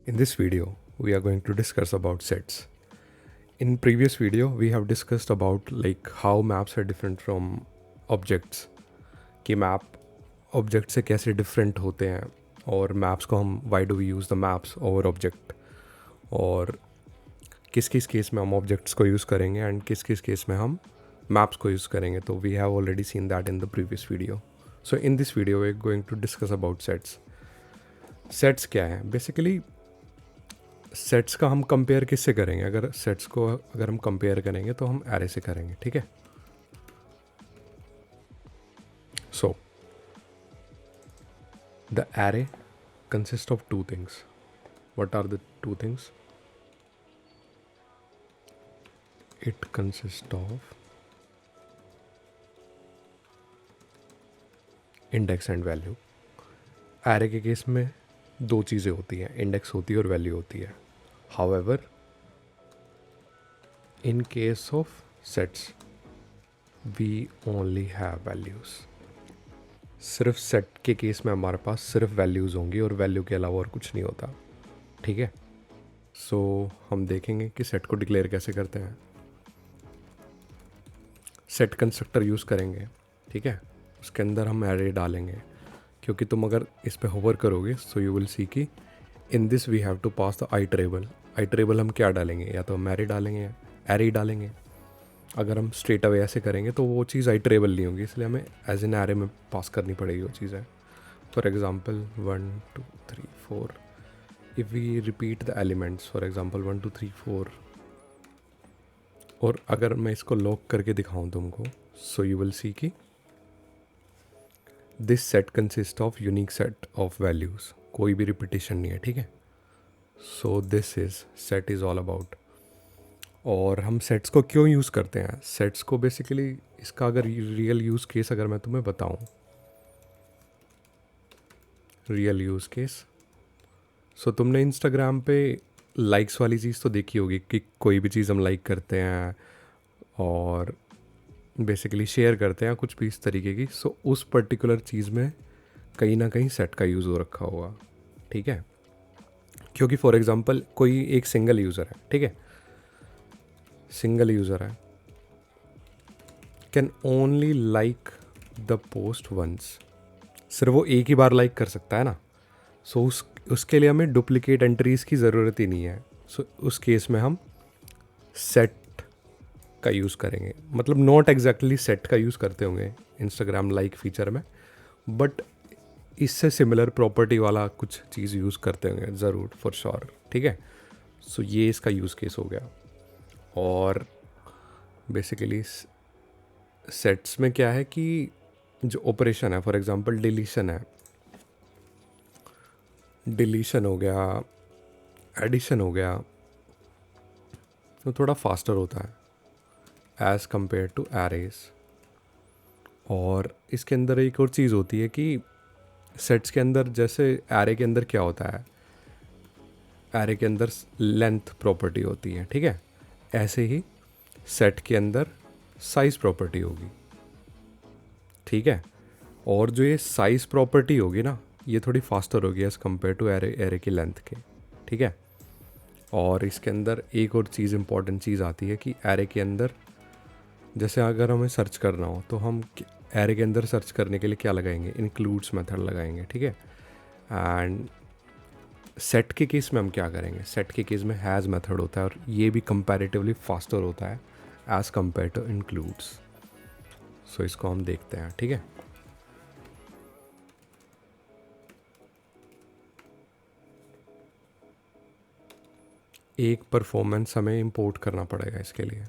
In this video, we are going to discuss about sets. In previous video, we have discussed about like how maps are different from objects. कि map object से कैसे different होते हैं और maps को हम why do we use the maps over object और किस किस केस में हम objects को use करेंगे and किस किस केस में हम maps को use करेंगे. तो we have already seen that in the previous video. So in this video, we are going to discuss about sets. Sets क्या है? Basically सेट्स का हम कंपेयर किससे करेंगे? अगर सेट्स को अगर हम कंपेयर करेंगे तो हम एरे से करेंगे, ठीक है. So the array consist of two things. What are the two things? It consist of index and value. Array के केस में दो चीज़ें होती हैं, इंडेक्स होती है और वैल्यू होती है. However in case of sets we only have values. सिर्फ सेट के केस में हमारे पास सिर्फ वैल्यूज़ होंगी और वैल्यू के अलावा और कुछ नहीं होता, ठीक है. सो हम देखेंगे कि सेट को डिक्लेयर कैसे करते हैं. सेट कंस्ट्रक्टर यूज़ करेंगे, ठीक है. उसके अंदर हम एरे डालेंगे क्योंकि तुम अगर इस पे होवर करोगे सो यू विल सी कि in this we have to pass the iterable. Iterable हम क्या डालेंगे? या तो हम एरे डालेंगे या एरे ही डालेंगे. अगर हम स्ट्रेट अवे ऐसे करेंगे तो वो चीज़ आइटरेबल नहीं होगी, इसलिए हमें एज एन एरे में पास करनी पड़ेगी वो चीज़ें. For example 1 2 3 4. If we repeat the elements, for example 1 2 3 4, और अगर मैं इसको लॉक करके दिखाऊँ तुमको सो यू विल सी कि this set consist of unique set of values. कोई भी रिपीटिशन नहीं है, ठीक है. So this is set is all about. और हम सेट्स को क्यों यूज़ करते हैं? सेट्स को बेसिकली इसका अगर रियल यूज़ केस अगर मैं तुम्हें बताऊं, रियल यूज़ केस. सो तुमने इंस्टाग्राम पे लाइक्स वाली चीज़ तो देखी होगी कि कोई भी चीज़ हम लाइक करते हैं और बेसिकली शेयर करते हैं कुछ भी इस तरीके की. सो उस पर्टिकुलर चीज़ में कहीं ना कहीं सेट का यूज़ हो रखा होगा, ठीक है. क्योंकि फॉर एग्जांपल कोई एक सिंगल यूज़र है, ठीक है, सिंगल यूज़र है, can only like the post once. सिर्फ वो एक ही बार लाइक कर सकता है ना. सो उसके लिए हमें डुप्लीकेट एंट्रीज़ की ज़रूरत ही नहीं है. सो उस केस में हम सेट का यूज़ करेंगे. मतलब नॉट एग्जैक्टली सेट का यूज़ करते होंगे इंस्टाग्राम लाइक फीचर में, बट इससे सिमिलर प्रॉपर्टी वाला कुछ चीज़ यूज़ करते होंगे ज़रूर, फॉर श्योर, ठीक है. सो ये इसका यूज़ केस हो गया. और बेसिकली सेट्स में क्या है कि जो ऑपरेशन है, फॉर एग्जांपल डिलीशन है, डिलीशन हो गया, एडिशन हो गया, तो थोड़ा फास्टर होता है एज़ कंपेयर टू एरेज. और इसके अंदर एक और चीज़ होती है कि सेट्स के अंदर जैसे एरे के अंदर क्या होता है, एरे के अंदर लेंथ प्रॉपर्टी होती है, ठीक है. ऐसे ही सेट के अंदर साइज़ प्रॉपर्टी होगी, ठीक है. और जो ये साइज़ प्रॉपर्टी होगी ना, ये थोड़ी फास्टर होगी एज़ कंपेयर टू एरे की लेंथ के, ठीक है. और इसके अंदर एक और चीज़ इंपॉर्टेंट चीज़ आती है कि एरे के अंदर जैसे अगर हमें सर्च करना हो तो हम एरे के अंदर सर्च करने के लिए क्या लगाएंगे? इंक्लूड्स मेथड लगाएंगे, ठीक है. एंड सेट के केस में हम क्या करेंगे? सेट के केस में हैज़ मेथड होता है और ये भी कंपैरेटिवली फास्टर होता है एज़ कंपेयर टू इंक्लूड्स. सो इसको हम देखते हैं, ठीक है. एक परफॉर्मेंस हमें इंपोर्ट करना पड़ेगा इसके लिए.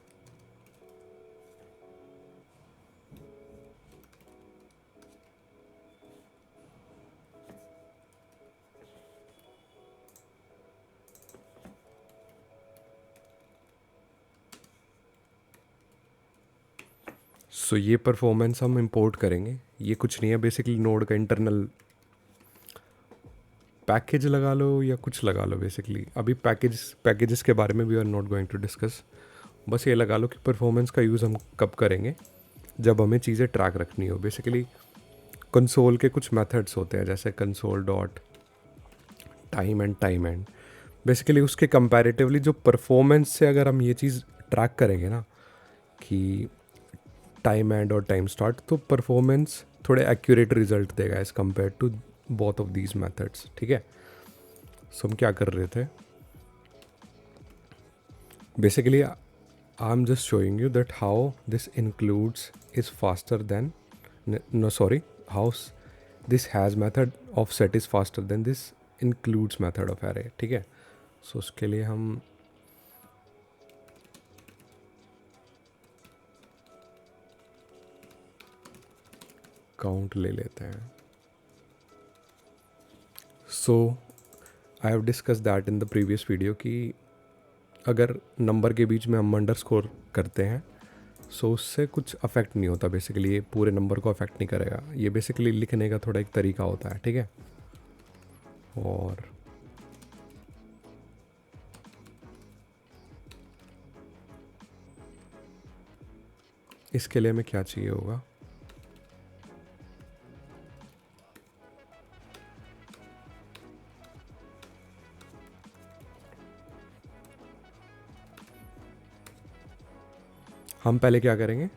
सो ये परफॉर्मेंस हम इंपोर्ट करेंगे. ये कुछ नहीं है, बेसिकली नोड का इंटरनल पैकेज लगा लो या कुछ लगा लो. बेसिकली अभी पैकेजेस के बारे में we are not going to discuss. बस ये लगा लो कि परफॉर्मेंस का यूज़ हम कब करेंगे? जब हमें चीज़ें ट्रैक रखनी हो. बेसिकली कंसोल के कुछ मेथड्स होते हैं जैसे console dot time end basically उसके कंपैरेटिवली जो परफॉर्मेंस से अगर हम ये चीज़ ट्रैक करेंगे ना कि टाइम एंड और टाइम स्टार्ट, तो परफॉर्मेंस थोड़े एक्यूरेट रिजल्ट देगा as compare to both of these methods, ठीक है। सो हम क्या कर रहे थे, basically I am just showing you that how this includes is faster than, no sorry, how this has method of set is faster than this includes method of array, ठीक है। सो उसके लिए हम काउंट ले लेते हैं। So I have discuss that in the previous video कि अगर नंबर के बीच में हम अंडरस्कोर करते हैं सो उससे कुछ अफेक्ट नहीं होता, बेसिकली ये पूरे नंबर को अफेक्ट नहीं करेगा, ये बेसिकली लिखने का थोड़ा एक तरीका होता है, ठीक है। और इसके लिए हमें क्या चाहिए होगा, हम पहले क्या करेंगे,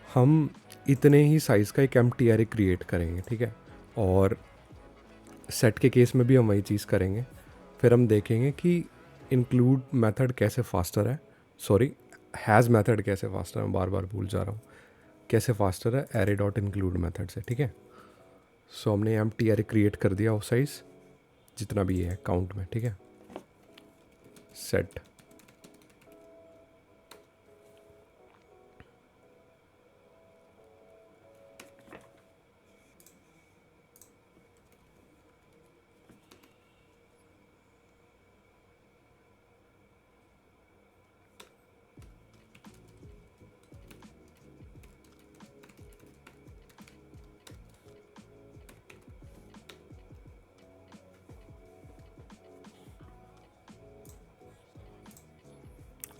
हम इतने ही साइज़ का एक एम्प्टी एरे क्रिएट करेंगे, ठीक है। और सेट के केस में भी हम वही चीज़ करेंगे। फिर हम देखेंगे कि इंक्लूड मेथड कैसे फास्टर है, सॉरी हैज़ मेथड कैसे फास्टर है, मैं बार बार भूल जा रहा हूँ, कैसे फास्टर है एरे डॉट इंक्लूड मेथड से, ठीक है। सो हमने एम्प्टी एरे क्रिएट कर दिया उस साइज़ जितना भी है काउंट में, ठीक है। सेट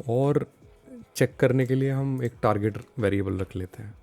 और चेक करने के लिए हम एक टारगेट वेरिएबल रख लेते हैं।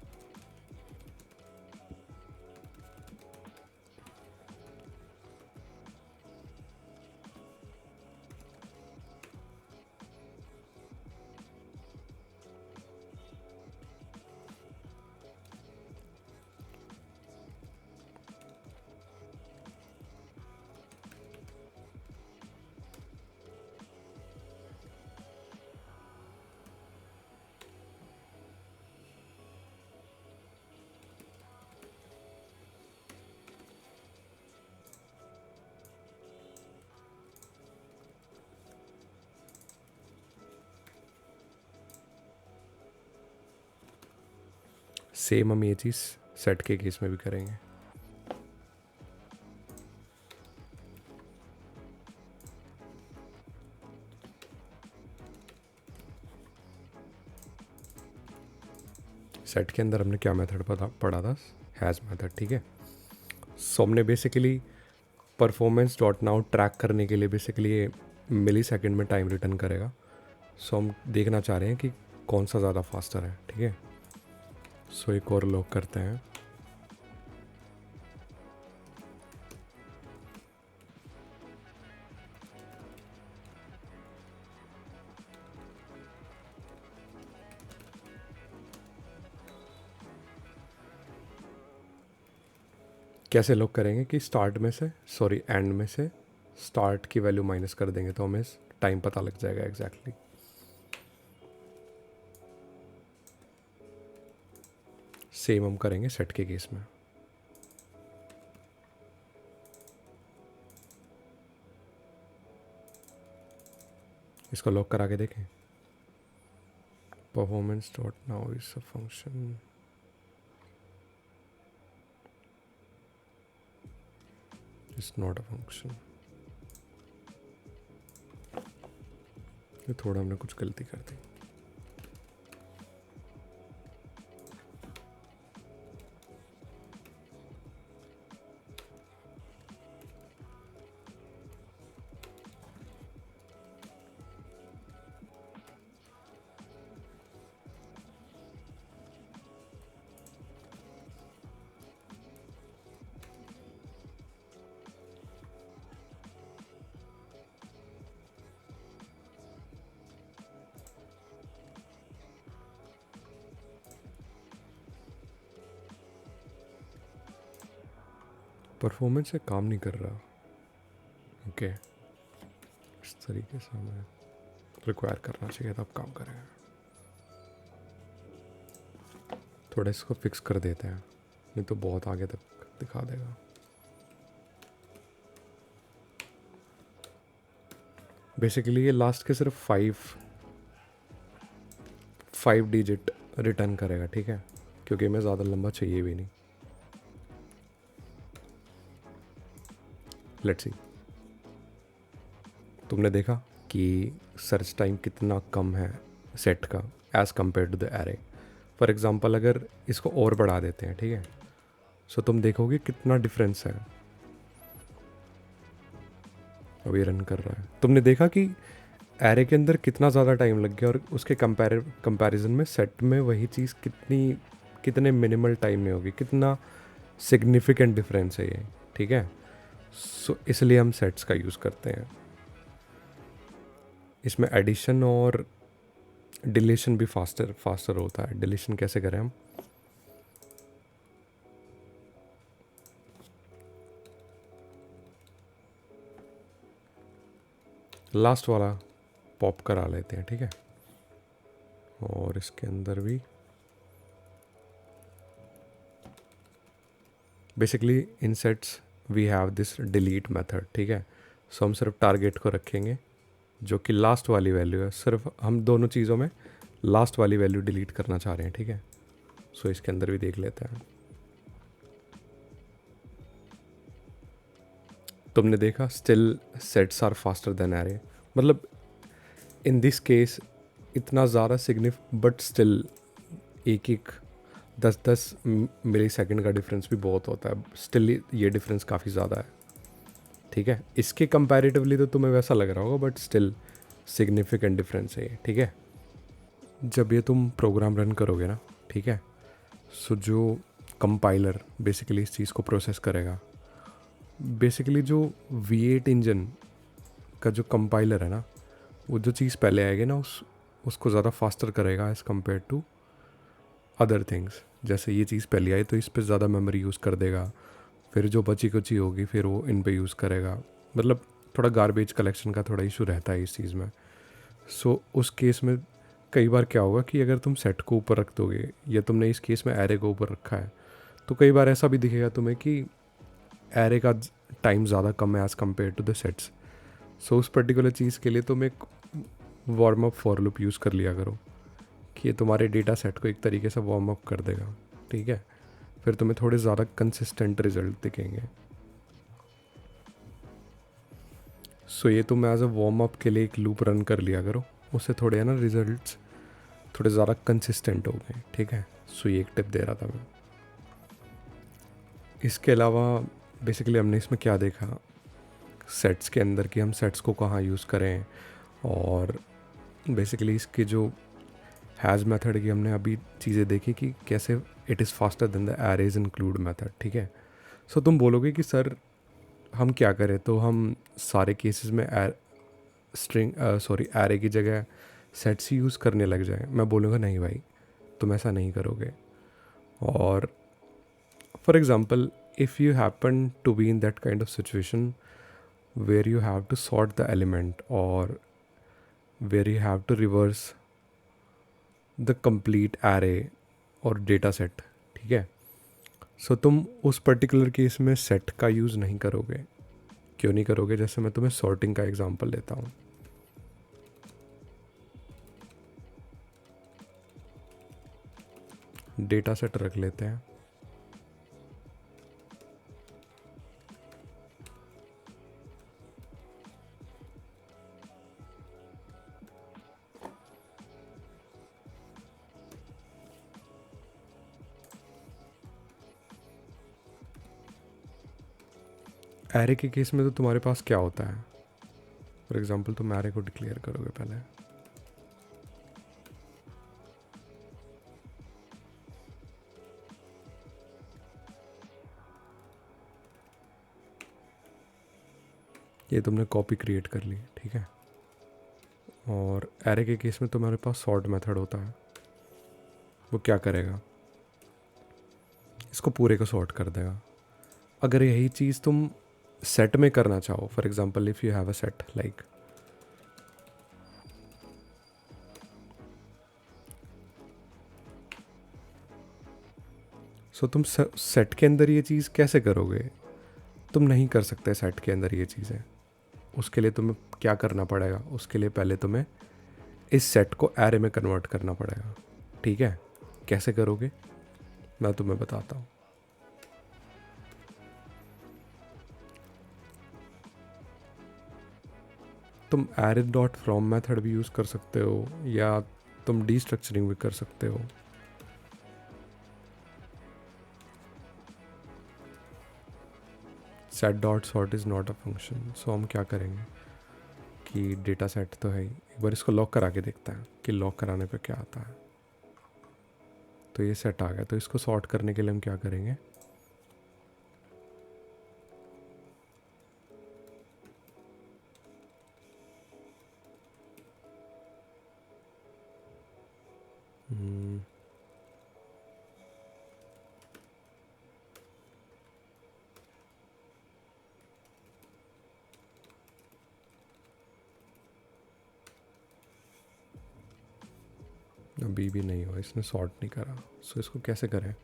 सेम हम ये चीज़ सेट के केस में भी करेंगे। सेट के अंदर हमने क्या मेथड पढ़ा था, हैज़ मेथड, ठीक है। सो हमने basically performance dot now track करने के लिए बेसिकली ये मिली सेकेंड में टाइम रिटर्न करेगा। सो हम देखना चाह रहे हैं कि कौन सा ज़्यादा फास्टर है, ठीक है। सो एक और लॉक करते हैं, कैसे लॉक करेंगे कि स्टार्ट में से, सॉरी एंड में से स्टार्ट की वैल्यू माइनस कर देंगे तो हमें टाइम पता लग जाएगा एग्जैक्टली। सेम हम करेंगे सेट के केस में। इसको लॉक करा के देखें, performance dot now is a function, it's not a function. ये थोड़ा हमने कुछ गलती कर दी। परफॉर्मेंस से काम नहीं कर रहा। ओके, इस तरीके से हमें रिक्वायर करना चाहिए तब काम करेगा। थोड़ा इसको फिक्स कर देते हैं, नहीं तो बहुत आगे तक दिखा देगा। बेसिकली ये लास्ट के सिर्फ 5 डिजिट रिटर्न करेगा, ठीक है, क्योंकि हमें ज़्यादा लंबा चाहिए भी नहीं। लेट्स सी, तुमने देखा कि सर्च टाइम कितना कम है सेट का as compare to the array. For example अगर इसको और बढ़ा देते हैं, ठीक है, सो तुम देखोगे कितना डिफरेंस है। अभी रन कर रहा है, तुमने देखा कि एरे के अंदर कितना ज़्यादा टाइम लग गया और उसके कंपैरिजन में सेट में वही चीज़ कितने मिनिमल टाइम में होगी। कितना सिग्निफिकेंट डिफरेंस है ये, ठीक है। सो इसलिए हम सेट्स का यूज़ करते हैं। इसमें एडिशन और डिलीशन भी फास्टर होता है। डिलीशन कैसे करें हम? लास्ट वाला पॉप करा लेते हैं, ठीक है, और इसके अंदर भी basically in sets we have this delete method, ठीक है। सो हम सिर्फ टारगेट को रखेंगे जो कि लास्ट वाली वैल्यू है। सिर्फ हम दोनों चीज़ों में लास्ट वाली वैल्यू डिलीट करना चाह रहे हैं, ठीक है। सो इसके अंदर भी देख लेते हैं। तुमने देखा still sets are faster than array, मतलब इन दिस केस इतना ज़्यादा बट स्टिल एक 10 मिली सेकेंड का डिफरेंस भी बहुत होता है। स्टिल ये डिफरेंस काफ़ी ज़्यादा है, ठीक है। इसके कंपैरेटिवली तो तुम्हें वैसा लग रहा होगा, बट स्टिल सिग्निफिकेंट डिफरेंस है ये, ठीक है। जब ये तुम प्रोग्राम रन करोगे ना, ठीक है, सो जो कंपाइलर बेसिकली इस चीज़ को प्रोसेस करेगा, बेसिकली जो V8 इंजन का जो कंपाइलर है ना, वो जो चीज़ पहले आएगी ना उसको ज़्यादा फास्टर करेगा as compare to other things. जैसे ये चीज़ पहले आई तो इस पर ज़्यादा मेमोरी यूज़ कर देगा, फिर जो बची कुची होगी फिर वो इन पे यूज़ करेगा। मतलब थोड़ा गार्बेज कलेक्शन का थोड़ा इशू रहता है इस चीज़ में। सो उस केस में कई बार क्या होगा कि अगर तुम सेट को ऊपर रख दोगे, या तुमने इस केस में एरे को ऊपर रखा है, तो कई बार ऐसा भी दिखेगा तुम्हें कि एरे का टाइम ज़्यादा कम है as compare to the sets. So उस पर्टिकुलर चीज़ के लिए तुम एक warm up for loop use कर लिया करो कि ये तुम्हारे डेटा सेट को एक तरीके से वार्म अप कर देगा, ठीक है। फिर तुम्हें थोड़े ज़्यादा कंसिस्टेंट रिजल्ट दिखेंगे। सो ये तुम एज अ वार्म अप के लिए एक लूप रन कर लिया करो, उससे थोड़े है ना रिजल्ट्स थोड़े ज़्यादा कंसिस्टेंट हो गए, ठीक है। सो ये एक टिप दे रहा था मैं। इसके अलावा बेसिकली हमने इसमें क्या देखा सेट्स के अंदर कि हम सेट्स को कहाँ यूज़ करें, और बेसिकली इसके जो हैज़ मेथड की हमने अभी चीज़ें देखी कि कैसे it is faster then the arrays include method, ठीक है। सो तुम बोलोगे कि सर हम क्या करें, तो हम सारे केसेस में एरे की जगह सेट्स ही यूज़ करने लग जाए। मैं बोलूँगा नहीं भाई, तुम ऐसा नहीं करोगे। और for example if you happen to be in that kind of situation where you have to sort the element or where you have to reverse the complete array और data set, ठीक है। सो तुम उस पर्टिकुलर केस में set का use नहीं करोगे। क्यों नहीं करोगे? जैसे मैं तुम्हें सॉर्टिंग का एग्जांपल लेता हूँ। डेटा सेट रख लेते हैं, एरे के केस में तो तुम्हारे पास क्या होता है। फॉर एग्जांपल तुम एरे को डिक्लेयर करोगे पहले, ये तुमने कॉपी क्रिएट कर ली, ठीक है। और एरे के केस में तुम्हारे पास सॉर्ट मेथड होता है। वो क्या करेगा, इसको पूरे को सॉर्ट कर देगा। अगर यही चीज़ तुम सेट में करना चाहो, for example if you have a set like so तुम सेट के अंदर ये चीज़ कैसे करोगे? तुम नहीं कर सकते सेट के अंदर ये चीज़ें। उसके लिए तुम्हें क्या करना पड़ेगा? उसके लिए पहले तुम्हें इस सेट को एरे में कन्वर्ट करना पड़ेगा। ठीक है, कैसे करोगे मैं तुम्हें बताता हूँ। तुम एरे डॉट फ्रॉम मैथड भी यूज़ कर सकते हो, या तुम डीस्ट्रक्चरिंग भी कर सकते हो। Set dot sort is not a function. So हम क्या करेंगे कि डेटा सेट तो है ही, एक बार इसको लॉक करा के देखते हैं कि लॉक कराने पे क्या आता है। तो ये सेट आ गया, तो इसको सॉर्ट करने के लिए हम क्या करेंगे, अभी भी नहीं हुआ, इसने सॉर्ट नहीं करा। सो इसको कैसे करें?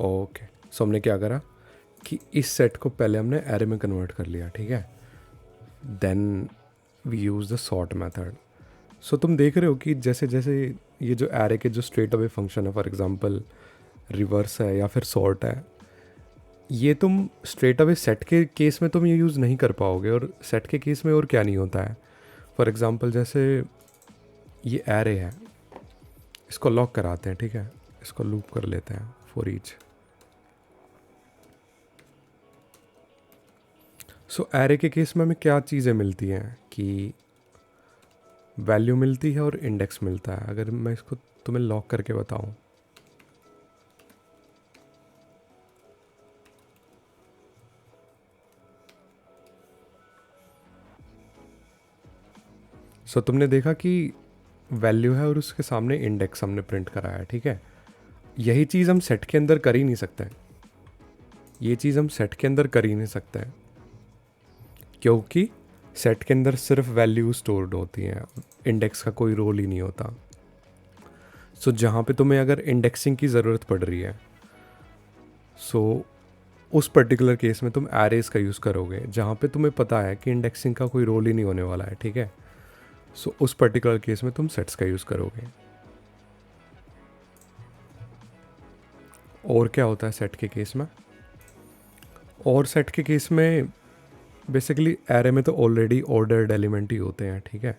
ओके, सो हमने क्या करा कि इस सेट को पहले हमने एरे में कन्वर्ट कर लिया, ठीक है, then we use the sort method. So तुम देख रहे हो कि जैसे जैसे ये जो एरे के जो स्ट्रेट अवे फंक्शन है, फॉर एग्जांपल रिवर्स है या फिर सॉर्ट है, ये तुम स्ट्रेट अवे सेट के केस में तुम ये यूज़ नहीं कर पाओगे, और सेट के केस में और क्या नहीं होता है। फॉर एग्जांपल जैसे ये एरे है, इसको लॉक कराते हैं, ठीक है, इसको लूप कर लेते हैं फॉर ईच। सो एरे के केस में हमें क्या चीज़ें मिलती हैं कि वैल्यू मिलती है और इंडेक्स मिलता है। अगर मैं इसको तुम्हें लॉक करके बताऊं, सो तुमने देखा कि वैल्यू है और उसके सामने इंडेक्स हमने प्रिंट कराया है, ठीक है। यही चीज़ हम सेट के अंदर कर ही नहीं सकते, ये चीज़ हम सेट के अंदर कर ही नहीं सकते हैं, क्योंकि सेट के अंदर सिर्फ वैल्यू स्टोर्ड होती हैं, इंडेक्स का कोई रोल ही नहीं होता। सो जहाँ पे तुम्हें अगर इंडेक्सिंग की ज़रूरत पड़ रही है, सो उस पर्टिकुलर केस में तुम एरेज का यूज़ करोगे, जहाँ पे तुम्हें पता है कि इंडेक्सिंग का कोई रोल ही नहीं होने वाला है, ठीक है। सो उस पर्टिकुलर केस में तुम सेट्स का यूज़ करोगे। और क्या होता है सेट के केस में? और सेट के केस में बेसिकली एरे में तो ऑलरेडी ऑर्डर्ड एलिमेंट ही होते हैं, ठीक है।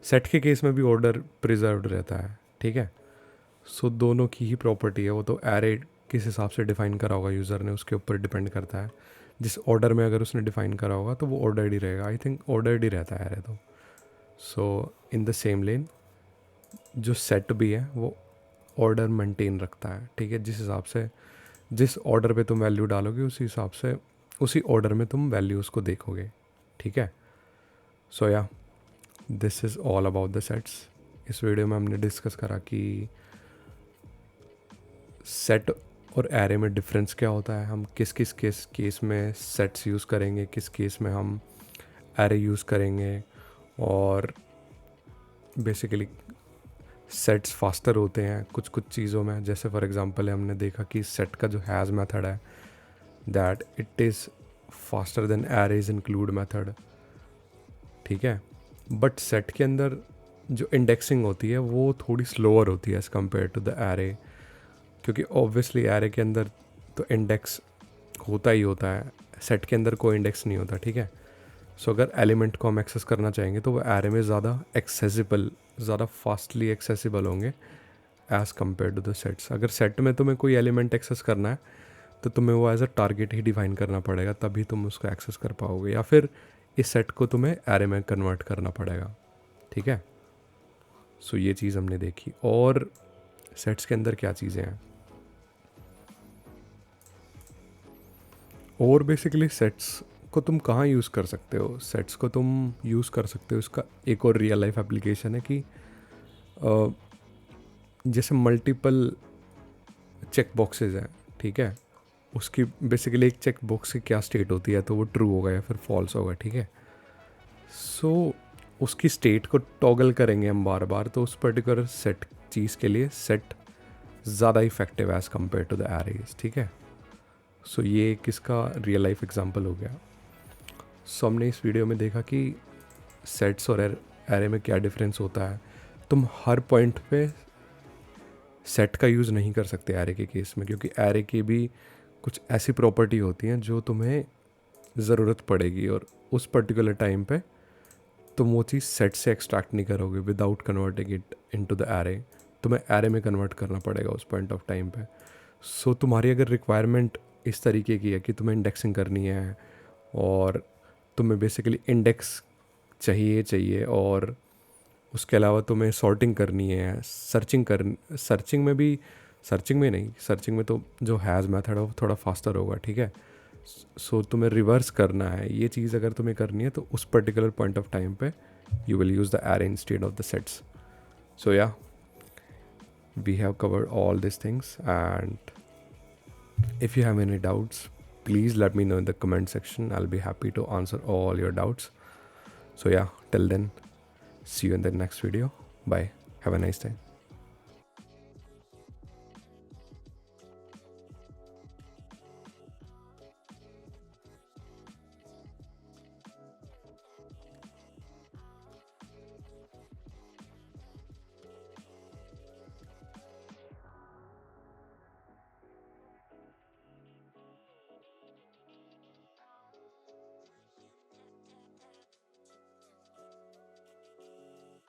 सेट के केस में भी ऑर्डर प्रिजर्व्ड रहता है, ठीक है। सो दोनों की ही प्रॉपर्टी है, वो तो एरे किस हिसाब से डिफ़ाइन करा होगा यूज़र ने, उसके ऊपर डिपेंड करता है। जिस ऑर्डर में अगर उसने डिफ़ाइन करा होगा तो वो ऑर्डर्ड ही रहेगा। आई थिंक ऑर्डर्ड ही रहता है एरे तो। सो इन द सेम लेन जो सेट भी है वो ऑर्डर मेंटेन रखता है, ठीक है। जिस हिसाब से जिस ऑर्डर पे तुम वैल्यू डालोगे उसी हिसाब से उसी ऑर्डर में तुम वैल्यूज़ को देखोगे, ठीक है। सो या this is all about the sets. इस वीडियो में हमने डिस्कस करा कि सेट और एरे में डिफरेंस क्या होता है, हम किस किस केस में सेट्स यूज़ करेंगे, किस केस में हम एरे यूज़ करेंगे, और बेसिकली सेट्स फास्टर होते हैं कुछ कुछ चीज़ों में। जैसे फॉर एग्जांपल हमने देखा कि सेट का जो हैज़ मेथड है that it is faster then arrays include method, ठीक है। बट सेट के अंदर जो इंडेक्सिंग होती है वो थोड़ी स्लोअर होती है as compare to the array, क्योंकि ऑब्वियसली एरे के अंदर तो इंडेक्स होता ही होता है, सेट के अंदर कोई इंडेक्स नहीं होता, ठीक है। सो अगर एलिमेंट को हम एक्सेस करना चाहेंगे तो वो एरे में ज़्यादा एक्सेसिबल, ज़्यादा फास्टली एक्सेसिबल होंगे as compare to the sets. अगर सेट में तुम्हें कोई एलिमेंट एक्सेस करना है तो तुम्हें वो एज अ टारगेट ही डिफाइन करना पड़ेगा, तभी तुम उसको एक्सेस कर पाओगे, या फिर इस सेट को तुम्हें एरे में कन्वर्ट करना पड़ेगा, ठीक है। सो ये चीज़ हमने देखी। और सेट्स के अंदर क्या चीज़ें हैं, और बेसिकली सेट्स को तुम कहाँ यूज़ कर सकते हो? सेट्स को तुम यूज़ कर सकते हो, इसका एक और रियल लाइफ एप्लीकेशन है कि जैसे मल्टीपल चेक बॉक्सेस हैं, ठीक है, उसकी बेसिकली एक चेक बॉक्स की क्या स्टेट होती है, तो वो ट्रू होगा या फिर फॉल्स होगा, ठीक है। सो उसकी स्टेट को टॉगल करेंगे हम बार बार, तो उस पर्टिकुलर सेट चीज़ के लिए सेट ज़्यादा effective as compare to the arrays, ठीक है। सो ये किसका रियल लाइफ एग्जांपल हो गया। सो हमने इस वीडियो में देखा कि सेट्स और एरे में क्या डिफरेंस होता है। तुम हर पॉइंट पे सेट का यूज़ नहीं कर सकते एरे के केस में, क्योंकि एरे की भी कुछ ऐसी प्रॉपर्टी होती हैं जो तुम्हें ज़रूरत पड़ेगी, और उस पर्टिकुलर टाइम पे तुम वो चीज़ सेट से एक्सट्रैक्ट नहीं करोगे without converting it into the array. तुम्हें एरे में कन्वर्ट करना पड़ेगा उस पॉइंट ऑफ टाइम पे। सो तुम्हारी अगर रिक्वायरमेंट इस तरीके की है कि तुम्हें इंडेक्सिंग करनी है और तुम्हें बेसिकली इंडेक्स चाहिए और उसके अलावा तुम्हें सॉर्टिंग करनी है, सर्चिंग में भी, सर्चिंग में तो जो हैज़ मेथड है वो थोड़ा फास्टर होगा, ठीक है। सो तुम्हें रिवर्स करना है, ये चीज़ अगर तुम्हें करनी है तो उस पर्टिकुलर पॉइंट ऑफ टाइम पे you will use the array instead of the sets. So या we have covered all this things, and if you have any doubts, please let me know in the comment section. I'll be happy to answer all your doubts. So yeah, till then, see you in the next video. Bye. Have a nice time.